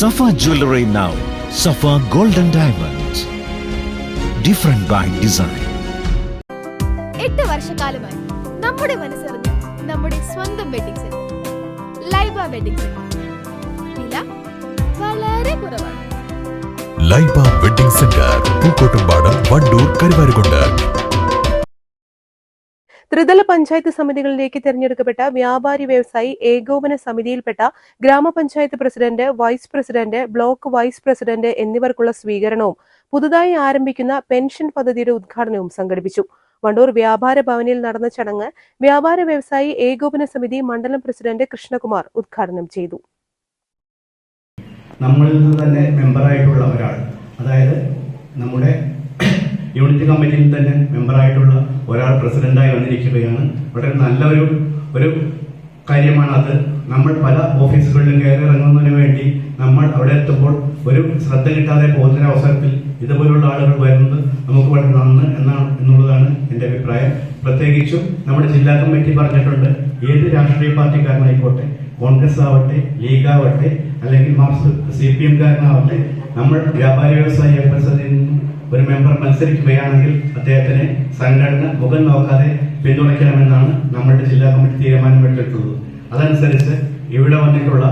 Safa Jewelry now. Safa Golden Diamonds. Different by design. 8 വർഷക്കാലമായി നമ്മുടെ മനസ്സറിഞ്ഞ നമ്മുടെ സ്വന്തം wedding centre Laiba wedding centre. വില വളരെ കുറവാണ്. Laiba wedding centre, Pookkottumpadam, Wandoor, Karuvarakundu. ത്രിതല പഞ്ചായത്ത് സമിതികളിലേക്ക് തെരഞ്ഞെടുക്കപ്പെട്ട വ്യാപാരി വ്യവസായി ഏകോപന സമിതിയിൽപ്പെട്ട ഗ്രാമപഞ്ചായത്ത് president, vice president, block vice president എന്നിവർക്കുള്ള സ്വീകരണവും പുതുതായി ആരംഭിക്കുന്ന പെൻഷൻ പദ്ധതിയുടെ ഉദ്ഘാടനവും സംഘടിപ്പിച്ചു. വണ്ടൂർ വ്യാപാര ഭവനിൽ നടന്ന ചടങ്ങ് വ്യാപാര വ്യവസായി ഏകോപന സമിതി മണ്ഡലം പ്രസിഡന്റ് കൃഷ്ണകുമാർ ഉദ്ഘാടനം ചെയ്തു. നമ്മളിൽ നിന്ന് തന്നെ മെമ്പറായിട്ടുള്ള ഒരാൾ, അതായത് നമ്മുടെ യൂണിറ്റ് കമ്മിറ്റിയിൽ തന്നെ മെമ്പറായിട്ടുള്ള ഒരാൾ പ്രസിഡന്റായി വന്നിരിക്കുകയാണ്. വളരെ നല്ല ഒരു കാര്യമാണ് അത്. നമ്മൾ പല ഓഫീസുകളിലും കയറി ഇറങ്ങുന്നതിന് വേണ്ടി നമ്മൾ അവിടെ എത്തുമ്പോൾ ഒരു ശ്രദ്ധ കിട്ടാതെ പോകുന്ന അവസരത്തിൽ ഇതുപോലുള്ള ആളുകൾ വരുന്നത് നമുക്ക് വളരെ നന്ന് എന്നുള്ളതാണ് എൻ്റെ അഭിപ്രായം. പ്രത്യേകിച്ചും നമ്മുടെ ജില്ലാ കമ്മിറ്റി പറഞ്ഞിട്ടുണ്ട്, ഏത് രാഷ്ട്രീയ പാർട്ടിക്കാരനായിക്കോട്ടെ, കോൺഗ്രസ് ആവട്ടെ, ലീഗ് ആവട്ടെ, അല്ലെങ്കിൽ CPM കാരനാവട്ടെ, നമ്മൾ വ്യാപാരി വ്യവസായ പരിസരത്തിൽ നിന്നും ഒരു മെമ്പർ മത്സരിക്കുകയാണെങ്കിൽ അദ്ദേഹത്തിന് സംഘടന മുഖം നോക്കാതെ പിന്തുണയ്ക്കണമെന്നാണ് നമ്മുടെ ജില്ലാ കമ്മിറ്റി തീരുമാനമെടുത്തിട്ടുള്ളത്. അതനുസരിച്ച് ഇവിടെ വന്നിട്ടുള്ള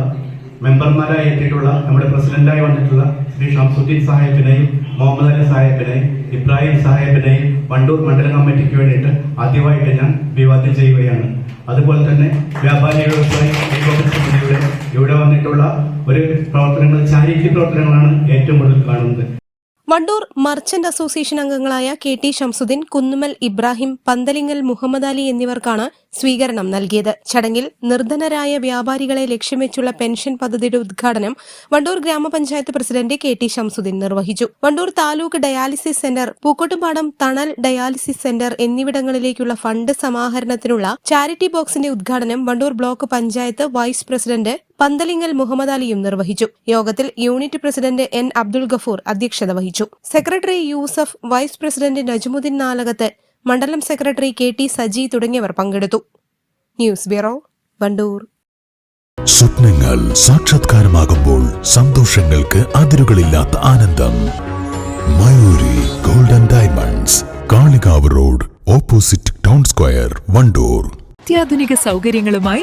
മെമ്പർമാരായി എത്തിയിട്ടുള്ള നമ്മുടെ പ്രസിഡന്റായി വന്നിട്ടുള്ള ശ്രീ ഷംസുദ്ദീൻ സാഹിബിനെയും, മുഹമ്മദ് അലി സാഹിബിനെയും, ഇബ്രാഹിം സാഹിബിനെയും വണ്ടൂർ മണ്ഡലം കമ്മിറ്റിക്ക് വേണ്ടിയിട്ട് ആദ്യമായിട്ട് ഞാൻ അഭിവാദ്യം ചെയ്യുകയാണ്. അതുപോലെ തന്നെ വ്യാപാരി വ്യവസായി സമിതിയുടെ ഇവിടെ വന്നിട്ടുള്ള ഒരു പ്രവർത്തനങ്ങൾ, ചാരിറ്റി പ്രവർത്തനങ്ങളാണ് ഏറ്റവും കൂടുതൽ കാണുന്നത്. വണ്ടൂർ മർച്ചന്റ് അസോസിയേഷൻ അംഗങ്ങളായ KT ഷംസുദ്ദീൻ, കുന്നുമൽ ഇബ്രാഹിം, പന്തലിങ്ങൽ മുഹമ്മദ് അലി എന്നിവർക്കാണ് സ്വീകരണം നൽകിയത്. ചടങ്ങിൽ നിർധനരായ വ്യാപാരികളെ ലക്ഷ്യം വെച്ചുള്ള പെൻഷൻ പദ്ധതിയുടെ ഉദ്ഘാടനം വണ്ടൂർ ഗ്രാമപഞ്ചായത്ത് പ്രസിഡന്റ് KT ഷംസുദ്ദീൻ നിർവഹിച്ചു. Wandoor taluk dialysis centre, Pookkottumpadam Thanal dialysis centre എന്നിവിടങ്ങളിലേക്കുള്ള ഫണ്ട് സമാഹരണത്തിനുള്ള ചാരിറ്റി ബോക്സിന്റെ ഉദ്ഘാടനം Wandoor block panchayat vice president Panthalingal Muhammad അലിയും നിർവഹിച്ചു. യോഗത്തിൽ unit president N Abdul Gafoor അധ്യക്ഷത വഹിച്ചു. Secretary Yusuf, vice president Najmuddin Nalakath, മണ്ഡലം സെക്രട്ടറി KT സജി തുടങ്ങിയവർ പങ്കെടുത്തു. News bureau, Wandoor. സ്വപ്നങ്ങൾ സാക്ഷാത്കാരമാകുമ്പോൾ സന്തോഷങ്ങൾക്ക് അതിരുകളില്ലാത്ത ആനന്ദം. Mayuri Golden Diamonds, Kalikavu road, opposite town square, Wandoor. അത്യാധുനിക സൗകര്യങ്ങളുമായി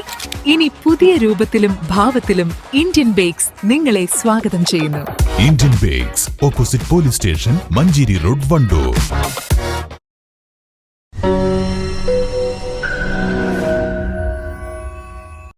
ഇനി പുതിയ രൂപത്തിലും ഭാവത്തിലും ഇന്ത്യൻ ബേക്സ് നിങ്ങളെ സ്വാഗതം ചെയ്യുന്നു. Indian bakes, opposite police station, Manjeri road, Wandoor.